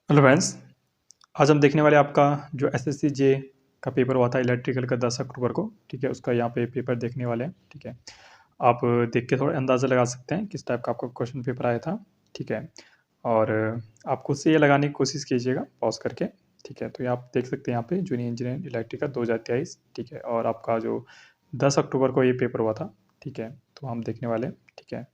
Hello friends. आज हम देखने वाले आपका जो एसएससी जे का पेपर हुआ था इलेक्ट्रिकल का 10 अक्टूबर को। ठीक है, उसका यहाँ पे पेपर देखने वाले हैं। ठीक है, आप देख के थोड़ा अंदाज़ा लगा सकते हैं किस टाइप का आपका क्वेश्चन पेपर आया था। ठीक है, और आप खुद से ये लगाने की कोशिश कीजिएगा पॉज करके। ठीक है, तो ये आप देख सकते हैं यहाँ पे जूनियर इंजीनियर इलेक्ट्रिकल 2023। ठीक है, और आपका जो 10 अक्टूबर को ये पेपर हुआ था। ठीक है, तो हम देखने वाले हैं। ठीक है,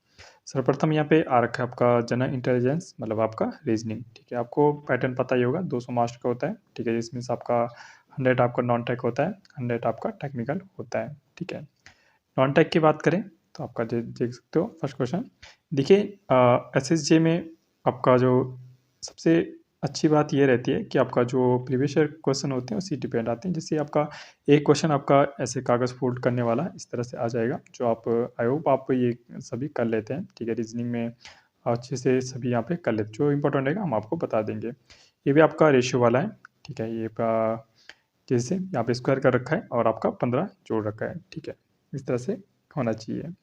सर्वप्रथम यहाँ पे आ रखा है आपका जनरल इंटेलिजेंस, मतलब आपका रीजनिंग। ठीक है, आपको पैटर्न पता ही होगा, 200 मार्क्स का होता है। ठीक है, जिसमें से आपका 100 आपका नॉन टेक होता है, 100 आपका टेक्निकल होता है। ठीक है, नॉन टेक की बात करें तो आपका देख सकते हो फर्स्ट क्वेश्चन। देखिए, एस एस जे में आपका जो सबसे अच्छी बात ये रहती है कि आपका जो प्रीवियस ईयर क्वेश्चन होते हैं उसी डिपेंड आते हैं। जिससे आपका एक क्वेश्चन आपका ऐसे कागज़ फोल्ड करने वाला इस तरह से आ जाएगा, जो आप आई होप आप ये सभी कर लेते हैं। ठीक है, रीजनिंग में अच्छे से सभी यहाँ पे कर लेते, जो इंपॉर्टेंट रहेगा हम आपको बता देंगे। ये भी आपका रेशियो वाला है। ठीक है, ये जैसे यहाँ पे स्क्वायर कर रखा है और आपका 15 जोड़ रखा है। ठीक है, इस तरह से होना चाहिए।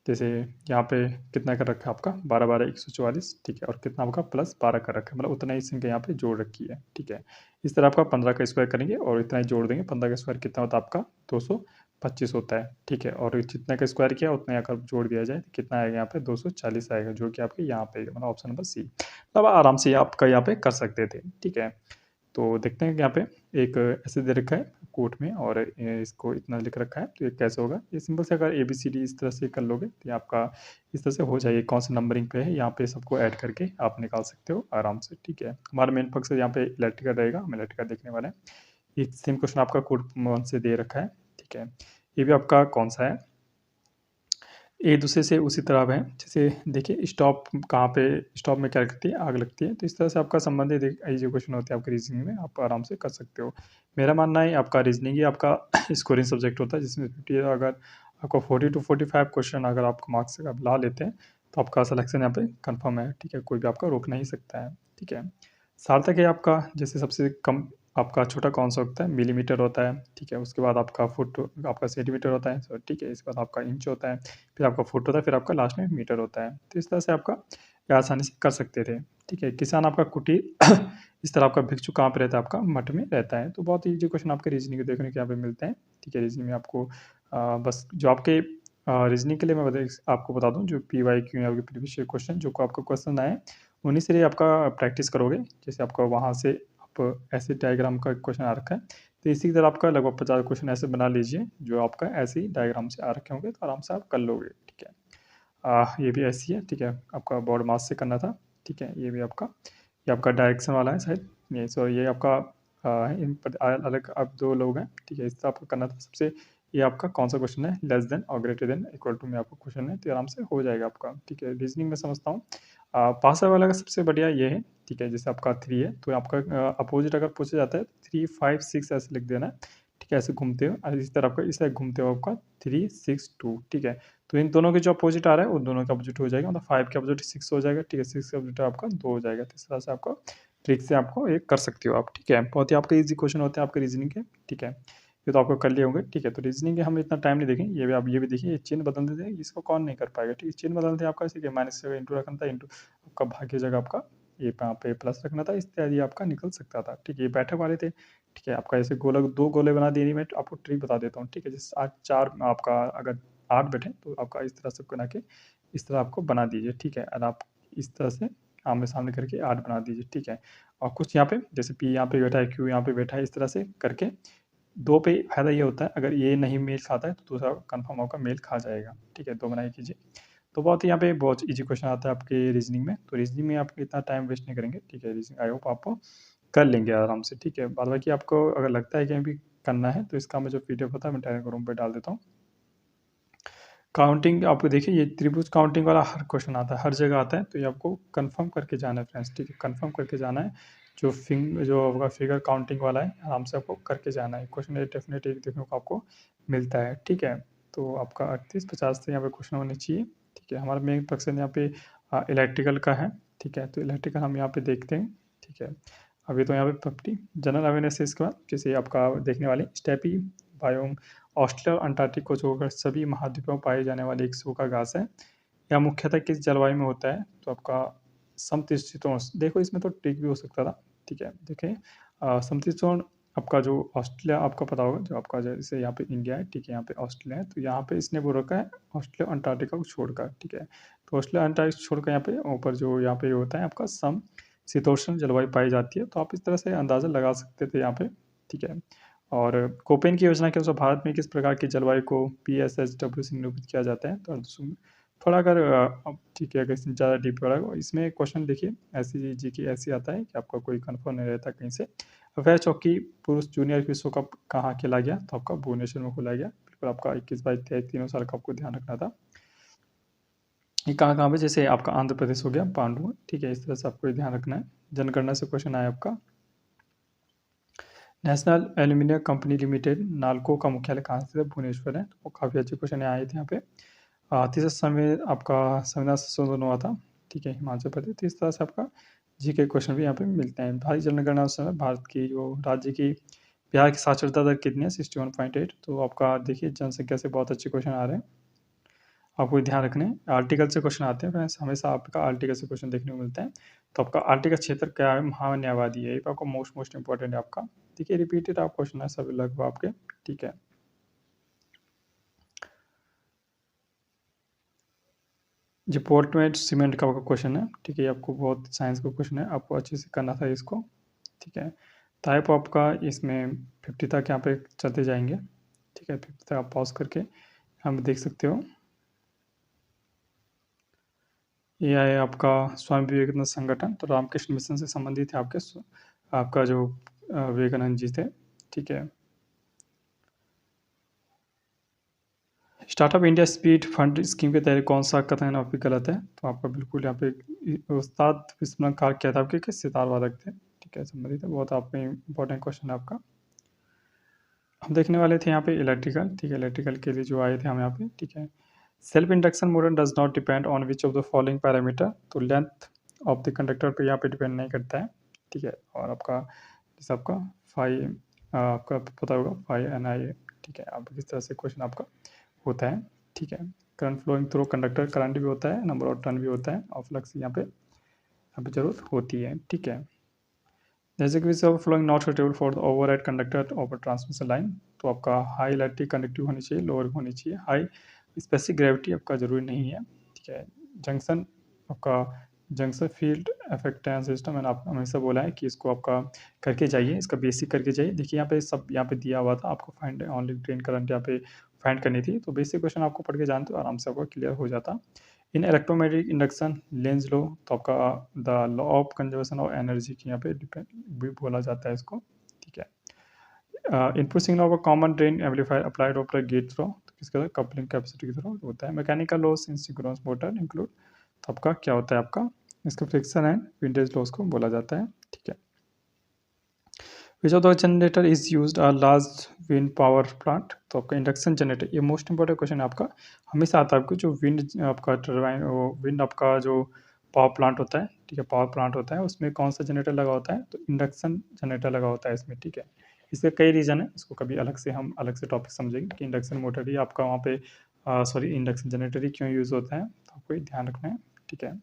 जैसे यहाँ पे कितना कर रखा है आपका 12 12 144। ठीक है, और कितना आपका प्लस 12 कर रखा है, मतलब उतना ही संख्या यहाँ पे जोड़ रखी है। ठीक है, इस तरह आपका 15 का स्क्वायर करेंगे और इतना ही जोड़ देंगे। 15 का स्क्वायर कितना होता है आपका 225 होता है। ठीक है, और जितने का स्क्वायर किया उतना अगर जोड़ दिया जाए तो कितना आएगा यहाँ पे 240 आएगा, जो कि आपके यहाँ पे मतलब ऑप्शन नंबर सी। अब आराम से आपका यहाँ पे कर सकते थे। ठीक है, तो देखते हैं कि यहाँ पे एक ऐसे दे रखा है कोट में और इसको इतना लिख रखा है, तो ये कैसे होगा। ये सिंपल से अगर ए बी सी डी इस तरह से कर लोगे तो ये आपका इस तरह से हो जाएगी। कौन सा नंबरिंग पे है यहाँ पे सबको ऐड करके आप निकाल सकते हो आराम से। ठीक है, हमारा मेन फोकस यहाँ पे इलेक्ट्रिकल रहेगा, हम इलेक्ट्रिकल देखने वाले हैं। ये सेम क्वेश्चन आपका कोड वन से दे रखा है। ठीक है, ये भी आपका कौन सा है, एक दूसरे से उसी तरह है। जैसे देखिए, स्टॉप कहाँ पे, स्टॉप में क्या लगती है, आग लगती है। तो इस तरह से आपका संबंधित ये जो क्वेश्चन होते हैं आपके रीजनिंग में, आप आराम से कर सकते हो। मेरा मानना है आपका रीजनिंग ही आपका स्कोरिंग सब्जेक्ट होता है, जिसमें 50 अगर आपको 40 to 45 क्वेश्चन अगर आपको मार्क्स से आप ला लेते हैं तो आपका सिलेक्शन यहाँ पे कंफर्म है। ठीक है, कोई भी आपका रोक नहीं सकता है। ठीक है, सार्थक है आपका जैसे सबसे कम आपका छोटा कौन सा होता है, मिलीमीटर होता है। ठीक है, उसके बाद आपका फुट, आपका सेंटीमीटर होता है। सो ठीक है, इसके बाद आपका इंच होता है, फिर आपका फुट होता है, फिर आपका लास्ट में मीटर होता है। तो इस तरह से आपका ये आसानी से कर सकते थे। ठीक है, किसान आपका कुटीर इस तरह आपका भिक्षु कहाँ पे रहता है, आपका मठ में रहता है। तो बहुत ईजी क्वेश्चन आपके रीजनिंग के देखने के यहाँ पे मिलते हैं। ठीक है, रीजनिंग में आपको बस जो आपके रीजनिंग के लिए मैं आपको बता दूं, जो पी वाई क्यू आपके प्रीवियस क्वेश्चन जो को आपका क्वेश्चन आए उन्हीं से आपका प्रैक्टिस करोगे। जैसे आपका वहाँ से आप ऐसे डायग्राम का क्वेश्चन आ रखा है, तो इसी तरह आपका लगभग 50 क्वेश्चन ऐसे बना लीजिए जो आपका ऐसे ही डायग्राम से आ रखे होंगे, तो आराम से आप कर लोगे। ठीक है, ये भी ऐसी है। ठीक है, आपका बॉडी मास से करना था। ठीक है, ये भी आपका, ये आपका डायरेक्शन वाला है शायद, ये सॉरी ये आपका अलग आप दो लोग हैं। ठीक है, इस तरह आपको करना था सबसे। ये आपका कौन सा क्वेश्चन है, लेस देन और ग्रेटर देन इक्वल टू में आपका क्वेश्चन है, तो आराम से हो जाएगा आपका। ठीक है, रीजनिंग में समझता हूँ पास वाला का सबसे बढ़िया ये है। ठीक है, जैसे आपका 3 है तो आपका अपोजिट अगर पूछा जाता है 3 5 6 ऐसे लिख देना है। ठीक है, ऐसे घूमते हो और इस तरह आपका इस तरह घूमते हो आपका 3 6 2। ठीक है, तो इन दोनों के जो अपोजिट आ रहा है वो दोनों का अपोजिट हो जाएगा, मतलब 5 के अपोजिट 6 हो जाएगा। ठीक है, 6 के अपोजिट आपका 2 हो जाएगा। तो इस तरह से आपको ट्रिक से आपको ये कर सकते हो आप। ठीक है, बहुत ही आपके इजी क्वेश्चन होते हैं आपके रीजनिंग के। ठीक है, ये तो आपको कर लिए होंगे। ठीक है, तो रीजनिंग के हम इतना टाइम नहीं देखेंगे। ये भी आप ये भी देखिए, ये चिन्ह बदल देते हैं, इसको कौन नहीं कर पाएगा। ठीक है, चिन्ह बदलते हैं आपका, इसी के माइनस से इंटू रखना था, इंटू आपका भाग्य जगह आपका ये यहाँ पे प्लस रखना था, इत्यादि आपका निकल सकता था। ठीक है, ये बैठक वाले थे। ठीक है, आपका ऐसे गोलक 2 गोले बना दिए। मैं आपको ट्रिक बता देता हूँ। ठीक है, जैसे आज 4 आपका अगर 8 बैठे तो आपका इस तरह से बना के इस तरह आपको बना दीजिए। ठीक है, और आप इस तरह से आमने सामने करके 8 बना दीजिए। ठीक है, और कुछ यहाँ पे जैसे पी यहाँ पे बैठा है, क्यू यहाँ पे बैठा है, इस तरह से करके 2 पे फ़ायदा ये होता है, अगर ये नहीं मेल खाता है तो दूसरा कन्फर्म होकर मेल खा जाएगा। ठीक है, 2 बनाई कीजिए। तो बहुत ही यहाँ पे बहुत ईजी क्वेश्चन आता है आपके रीजनिंग में। तो रीजनिंग में आप इतना टाइम वेस्ट नहीं करेंगे। ठीक है, रीजनिंग आई होप आप कर लेंगे आराम से। ठीक है, बाद बाकी आपको अगर लगता है कहीं भी करना है तो इसका मैं जो पीडीएफ होता है मैं टेलीग्राम पे डाल देता हूँ। काउंटिंग आपको देखिए, ये त्रिभुज काउंटिंग वाला हर क्वेश्चन आता है, हर जगह आता है। तो ये आपको कंफर्म करके जाना है फ्रेंड्स। ठीक है, कंफर्म करके जाना है। जो आपका फिगर काउंटिंग वाला है आराम से आपको करके जाना है। क्वेश्चन ये डेफिनेट एक देखने को आपको मिलता है। ठीक है, तो आपका 38 50 से यहाँ पे क्वेश्चन होने चाहिए। ठीक है, हमारा मेन क्वेश्चन यहाँ पे इलेक्ट्रिकल का है। ठीक है, तो इलेक्ट्रिकल हम यहाँ पे देखते हैं। ठीक है, अभी तो यहाँ पे 50 जनरल अवेयरनेस है। इसके बाद जैसे आपका देखने वाले स्टेपी बायोम, ऑस्ट्रेलिया और अंटार्कटिक को छोड़कर सभी महाद्वीपों में पाए जाने वाले एक सूखा घास है। यह मुख्यतः किस जलवायु में होता है, तो आपका समशीतोष्ण, देखो इसमें तो ट्रिक भी हो सकता था, ठीक है। देखिए समशीतोष्ण आपका जो ऑस्ट्रेलिया आपका पता होगा, जो आपका जैसे यहाँ पे इंडिया है, ठीक है, यहाँ पे ऑस्ट्रेलिया है, तो यहाँ पे इसने वो रखा है ऑस्ट्रेलिया अंटार्कटिका को छोड़कर, ठीक है। तो ऑस्ट्रेलिया अंटार्कटिका छोड़कर यहाँ पे ऊपर जो यहाँ पे होता है आपका समशीतोष्ण जलवायु पाई जाती है, तो आप इस तरह से अंदाजा लगा सकते थे यहाँ पे, ठीक है। और कोपेन की योजना के अनुसार भारत में किस प्रकार की जलवायु को PSHW से निरूपित किया जाता है, तो थोड़ा अगर ठीक है, अगर इसमें ज़्यादा डीप पड़ा इसमें क्वेश्चन देखिए, ऐसी जी की ऐसी आता है कि आपका कोई कन्फर्म नहीं रहता कहीं से। वह चौकी पुरुष जूनियर विश्व कप कहाँ खेला गया, तो आपका भुवनेश्वर में खोला गया, बिल्कुल आपका 21, 22, 23 तीनों साल का आपको ध्यान रखना था। ये कहाँ पे, जैसे आपका आंध्र प्रदेश हो गया पांडु, ठीक है, इस तरह से आपको ध्यान रखना है। जनगणना से क्वेश्चन आया आपका, national aluminium company limited NALCO का मुख्यालय कहाँ स्थित है, भुवनेश्वर है, तो काफ़ी अच्छे क्वेश्चन आए थे यहाँ पे। तीसरा समय आपका संविधान संशोधन हुआ था, ठीक है, हिमाचल प्रदेश, तो इस तरह से आपका जी के क्वेश्चन भी यहाँ पे मिलते हैं। भारतीय जनगणना उस समय भारत की जो राज्य की बिहार की साक्षरता दर कितनी है, 61.8, तो आपका देखिए जनसंख्या से बहुत अच्छे क्वेश्चन आ रहे हैं, आपको ध्यान रखने हैं। आर्टिकल से क्वेश्चन आते हैं फ्रेंड्स, हमेशा आपका आर्टिकल से क्वेश्चन देखने को मिलता है। तो आपका आर्टिकल क्षेत्र क्या है, महान्यायवादी है, ये आपका मोस्ट इंपॉर्टेंट है आपका, ठीक है, रिपीटेड आप क्वेश्चन है सभी लगभग आपके, ठीक है। जो पोर्टमेंट सीमेंट का क्वेश्चन है, ठीक है, आपको बहुत साइंस का क्वेश्चन है, आपको अच्छे से करना था इसको, ठीक है। टाइप आपका इसमें 50 तक यहाँ पे चलते जाएंगे, ठीक है, 50 तक आप पॉज करके हम देख सकते हो। ये है आपका स्वामी विवेकानंद संगठन, तो रामकृष्ण मिशन से संबंधित है आपके आपका जो विवेकानंद जी थे, ठीक है। Startup India speed fund scheme के तहत कौन सा कथन आपकी गलत है, तो आपका बिल्कुल यहाँ पे उस्ताद विस्मरण कार क्या था आपके, किस सितार वादक थे, ठीक है, संबंधित है, बहुत आपके इंपॉर्टेंट क्वेश्चन है आपका। हम देखने वाले थे यहाँ पे इलेक्ट्रिकल, ठीक है, इलेक्ट्रिकल के लिए जो आए थे हम यहाँ पे, ठीक है। Self induction motor does not depend on which of the following parameter, तो लेंथ ऑफ द कंडक्टर पे यहाँ पे डिपेंड नहीं करता है, ठीक है। और आपका जैसे आपका फाइव आपका पता होगा 5 NI, ठीक है, आप इस तरह से क्वेश्चन आपका होता है, ठीक है। Current flowing through conductor, current भी होता है, नंबर ऑफ टर्न भी होता है, और फ्लक्स यहाँ पे जरूरत होती है, ठीक है। जैसे कि flowing not suitable for the overhead conductor of transmission line, तो आपका हाई इलेक्ट्रिक कंडक्टिव होनी चाहिए, लोअर होनी चाहिए, हाई स्पेसिफिक ग्रेविटी आपका जरूरी नहीं है, ठीक है। जंक्शन आपका जंक्शन फील्ड इफेक्टेंस सिस्टम, मैंने आपको हमेशा बोला है कि इसको आपका करके जाइए, इसका बेसिक करके जाइए। देखिए यहाँ पे सब यहाँ पे दिया हुआ था, आपको फाइंड ऑनली ड्रेन करंट यहाँ पे फाइंड करनी थी, तो बेसिक क्वेश्चन आपको पढ़ के जानते हो आराम से आपको क्लियर हो जाता। इन इलेक्ट्रोमैग्नेटिक इंडक्शन लेंज लो, तो आपका the law of conservation of energy की यहाँ पे डिपेंड भी बोला जाता है इसको, ठीक है। Input signal of a common drain amplifier applied of gate through, तो किसका कपलिंग कैपेसिटी के थ्रो होता है। Mechanical loss in synchronous motor include, तो आपका क्या होता है आपका, इसका फ्रिक्शन एंड विंडेज लॉस को बोला जाता है, ठीक है। Which of the generator is used a large wind power plant, तो आपका इंडक्शन जनरेटर, ये मोस्ट इंपॉर्टेंट क्वेश्चन है आपका, हमेशा आता है आपको, जो विंड आपका टर्बाइन विंड आपका जो पावर प्लांट होता है, ठीक है, पावर प्लांट होता है, उसमें कौन सा जनरेटर लगा होता है, तो इंडक्शन जनरेटर लगा होता है इसमें, ठीक है। इसके कई रीज़न है, इसको कभी अलग से हम अलग से टॉपिक समझेंगे कि इंडक्शन मोटर ही आपका वहाँ पे सॉरी इंडक्शन जनरेटर ही क्यों यूज़ होता है, तो आपको ध्यान रखना है, ठीक है।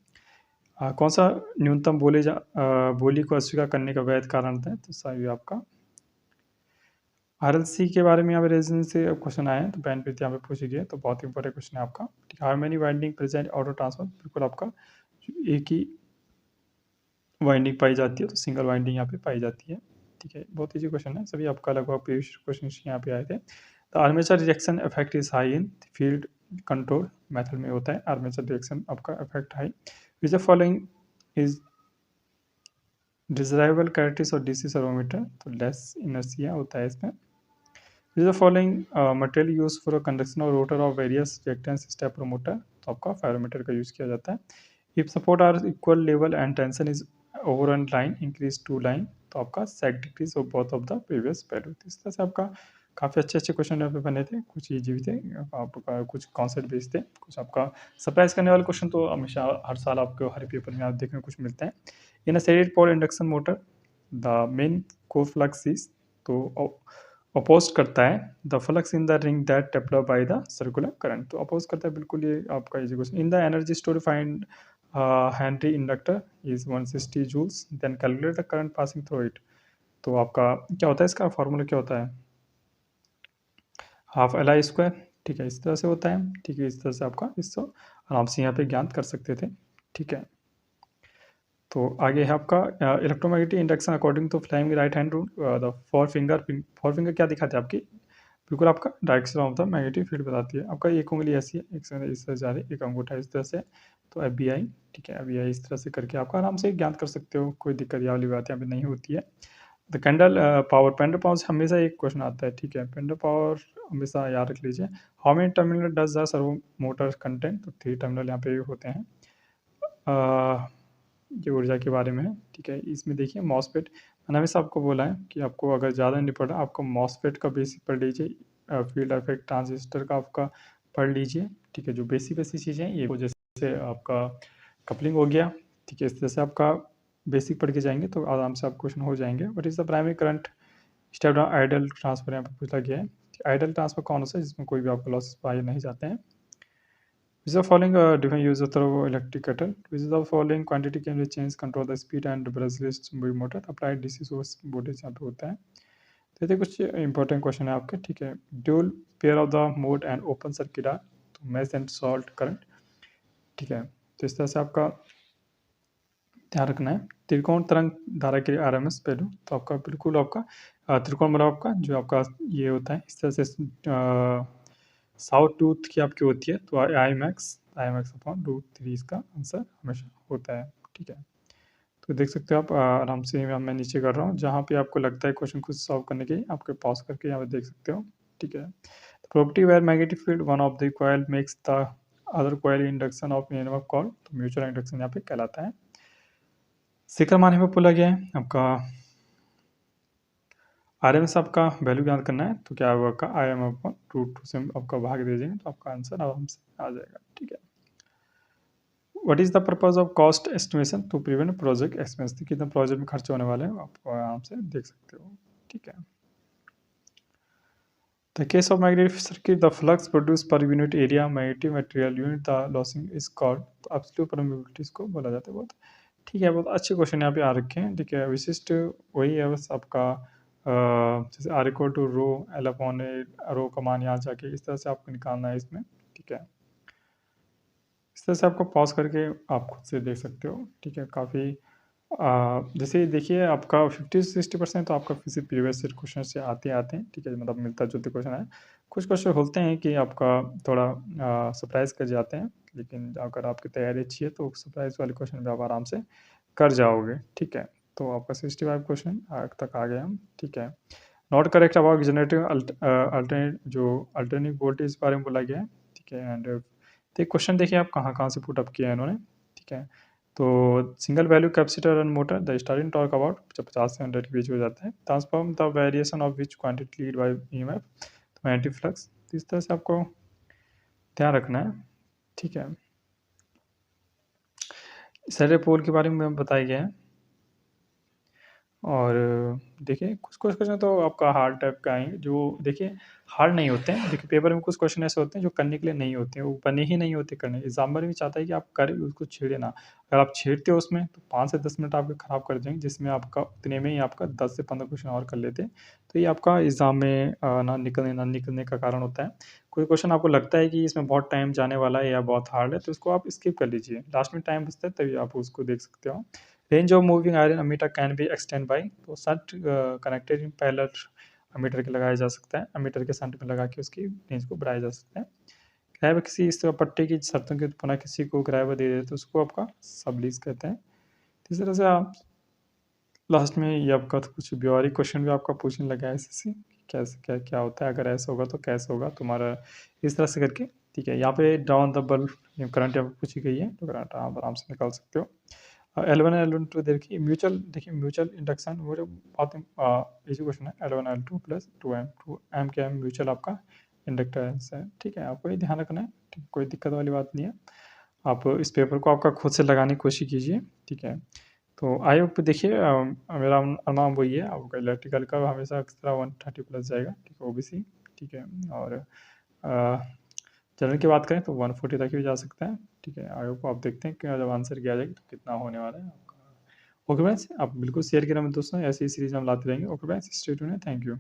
कौन सा न्यूनतम बोली को अस्वीकार करने का वैध कारण है, तो सही आपका RLC के बारे में यहाँ पे रीजन से क्वेश्चन आए हैं, तो बैंड विड्थ यहाँ पे पूछी गई है, तो बहुत इंपॉर्टेंट क्वेश्चन है आपका, ठीक है। How many winding present auto transformer, बिल्कुल आपका एक ही वाइंडिंग पाई जाती है, तो सिंगल वाइंडिंग यहाँ पे पाई जाती है, ठीक है। बहुत ईजी क्वेश्चन है, सभी आपका लगभग प्रीवियस क्वेश्चन यहाँ पे आए थे। तो armature reaction effect is high in field control method में होता है, आर्मेचर रिएक्शन आपका effect high. Which the following is desirable characteristics और DC सर्वोमीटर, तो लेस इनर्शिया होता है इसमें। Which the following material use for conduction और rotor of various reactance step promoter, तो आपका फेरोमीटर का यूज किया जाता है। If support are equal level and tension is over on line increase to line, तो आपका sag decrease of both of the previous value. इस तरह से आपका काफ़ी अच्छे अच्छे क्वेश्चन यहाँ पे बने थे, कुछ ईजी भी थे आपका, कुछ कॉन्सेप्ट बेस्ड थे, कुछ आपका सरप्राइज करने वाले क्वेश्चन तो हमेशा हर साल आपको हर पेपर में आप देखने को कुछ मिलते हैं। In a shaded pole induction motor the main core flux is, तो अपोज करता है the flux in the ring that develop by the circular current, तो अपोज करता है बिल्कुल, ये आपका easy question. In the energy store find henry inductor is 160 joules, then calculate the current passing through it. तो आपका क्या होता है, इसका फॉर्मूला क्या होता है, हाफ एल आई स्क्वायर, ठीक है, इस तरह से होता है, ठीक है। इस तरह से आपका इसको आराम से यहाँ पे ज्ञात कर सकते थे, ठीक है। तो आगे है आपका electromagnetic induction according to Fleming right hand rule, the four finger क्या दिखाते हैं आपकी, बिल्कुल आपका direction of the magnetic field बताती है। आपका एक उंगली ऐसी है, एक से इस तरह जा रही है, एक अंगूठा इस तरह से, तो एफ बी आई, ठीक है, एफ बी आई इस तरह से करके आपका आराम से ज्ञात कर सकते हो, कोई दिक्कत या वाली बात यहाँ पे नहीं होती है। द कैंडल पावर, पेंडल पावर से हमेशा एक क्वेश्चन आता है, ठीक है, पेंडल पावर हमेशा याद रख लीजिए। How many terminal does the servo motor content, तो 3 टर्मिनल यहाँ पे होते हैं। ये ऊर्जा के बारे में है, ठीक है। इसमें देखिए मॉसफेट, मैंने हमेशा आपको बोला है कि आपको अगर ज़्यादा नहीं पढ़ा, आपको मॉसफेट का बेसिक पढ़ लीजिए, फील्ड इफेक्ट ट्रांजिस्टर का आपका पढ़ लीजिए, ठीक है। जो बेसिक बेसिक चीज़ें हैं ये, जैसे आपका कपलिंग हो गया, ठीक है, इस तरह से आपका बेसिक पढ़ के जाएंगे तो आराम से आप क्वेश्चन हो जाएंगे। What is the primary current step down ideal transfer, यहाँ पे पूछा गया है। आइडल ट्रांसफर कौन सा है जिसमें कोई भी आपको लॉसेस पाए नहीं जाते हैं। Which of the following different use of electric kettle? Which of the following quantity can be changed, control the speed and brushless motor, applied DC source voltage यहाँ पे होता है। तो ये कुछ इंपॉर्टेंट क्वेश्चन है आपके, ठीक है। Dual pair of the mode and open circuit are, तो मैश एंड सॉल्ट करंट, ठीक है। तो इस तरह से आपका ध्यान रखना है। त्रिकोण तरंग धारा के आरएमएस वैल्यू, तो आपका बिल्कुल आपका त्रिकोण मतलब आपका जो आपका ये होता है इस तरह से, साउथ टूथ की आपकी होती है, तो आई मैक्स अपॉन रूट 3 इसका आंसर हमेशा होता है, ठीक है। तो देख सकते हो आप आराम से मैं नीचे कर रहा हूँ, जहाँ पे आपको लगता है क्वेश्चन खुद सॉल्व करने के आपके पॉज करके यहाँ पे देख सकते हो, ठीक है। Property where magnetic field one of the coil makes the other coil induction of EMF call, तो म्यूचुअल इंडक्शन यहाँ पे कहलाता है। शिखर माने में बोला गया है आपका आरएमएस आपका वैल्यू ज्ञात करना है, तो क्या होगा आपका आई एम अपॉन रूट 2 से आपका भाग दे देंगे तो आपका आंसर आराम से आ जाएगा, ठीक है। What is the purpose of cost estimation, to prevent project expense, कितना प्रोजेक्ट में खर्च होने वाले हैं आप आराम से देख सकते हो, ठीक है। The case of magnetic circuit, the flux produce per unit area magnetic material unit the losing is called, तो एब्सोल्यूट परमिबिलिटीज को बोला जाता है। बहुत ठीक है, बहुत अच्छे क्वेश्चन यहाँ पे आ रखे हैं, ठीक है। विशिष्ट वही है बस आपका जैसे R equal to rho L upon A, rho का मान यहाँ जाके इस तरह से आपको निकालना है इसमें, ठीक है। इस तरह से आपको पॉज करके आप खुद से देख सकते हो, ठीक है। काफ़ी जैसे देखिए आपका 50 से 60% तो आपका किसी प्रीवियस ईयर क्वेश्चन से आते हैं, ठीक है, मतलब मिलता जुलते क्वेश्चन है। कुछ क्वेश्चन होते हैं कि आपका थोड़ा सरप्राइज कर जाते हैं, लेकिन अगर आपकी तैयारी अच्छी है तो सरप्राइज वाले क्वेश्चन भी आप आराम से कर जाओगे, ठीक है। तो आपका 65 क्वेश्चन तक आ गए हम, ठीक है। Not correct about generative alternate, जो अल्टरनेटिव वोल्टेज बारे में बोला गया है, ठीक है। एंड तो क्वेश्चन देखिए आप कहाँ कहाँ से पुट अप किया है इन्होंने, ठीक है। तो single value capacitor and motor, the starting torque about जब 50 से 100 के बीच हो जाता है, transform the variation of which quantity lead by EMF, तो मैग्नेटिक फ्लक्स, इस तरह से आपको ध्यान रखना है, ठीक है। सैलरी पोल के बारे में बताया गया है। और देखिए कुछ कुछ क्वेश्चन तो आपका हार्ड टाइप का आएंगे, जो देखिए हार्ड नहीं होते हैं। देखिए पेपर में कुछ क्वेश्चन ऐसे होते हैं जो करने के लिए नहीं होते हैं, वो बने ही नहीं होते करने। एग्जामिनर भी चाहता है कि आप करें, उसको छेड़े ना। अगर आप छेड़ते हो उसमें तो 5 से 10 मिनट आपके ख़राब कर देंगे, जिसमें आपका उतने में ही आपका 10 से 15 क्वेश्चन और कर लेते हैं। तो ये आपका एग्ज़ाम में ना निकलने का कारण होता है। कोई क्वेश्चन आपको लगता है कि इसमें बहुत टाइम जाने वाला है या बहुत हार्ड है, तो उसको आप स्किप कर लीजिए। लास्ट में टाइम बचता है तभी आप उसको देख सकते हो। Range of moving iron ammeter can be extend by, तो shunt connected in parallel ammeter के लगाया जा सकता है, अमीटर के शंट में लगा के उसकी रेंज को बढ़ाया जा सकता है। किराए पर किसी इस तरह पट्टे की शर्तों के पुनः किसी को किराए पर दे देते तो उसको आपका सबलीज कहते हैं। इस तरह से आप लास्ट में ये आपका तो कुछ व्यवहारिक क्वेश्चन भी आपका पूछने लगा है एसएससी, कैसे क्या क्या होता है, अगर ऐसा होगा तो कैसे होगा तुम्हारा, इस तरह से करके, ठीक है। यहाँ पे डाउन द बल्ब करंट यहाँ पे पूछी गई है, तो करंट आप आराम से निकाल सकते हो। L1 L1 टू देखिए म्यूचुअल, देखिए म्यूचुअल इंडक्शन वो जो बहुत इजी क्वेश्चन है। L1 L2 plus 2M, 2M के M म्यूचुअल आपका इंडक्टेंस है, ठीक है। आपको ये ध्यान रखना है, ठीक, कोई दिक्कत वाली बात नहीं है। आप इस पेपर को आपका खुद से लगाने की कोशिश कीजिए, ठीक है। तो आई होप देखिए मेरा अनुमान वही है, आपका इलेक्ट्रिकल का हमेशा इस तरह 130 प्लस जाएगा, ठीक है, ओबीसी, ठीक है। और जनरल की बात करें तो 140 तक भी जा सकता है, ठीक है। आई होप आप देखते हैं कि जब आंसर किया जाएगा तो कितना होने वाला है आपका। ओके फ्रेंड्स, आप बिल्कुल शेयर करें मेरे दोस्तों, ऐसी सीरीज हम लाते रहेंगे। Okay friends, stay tuned, thank you.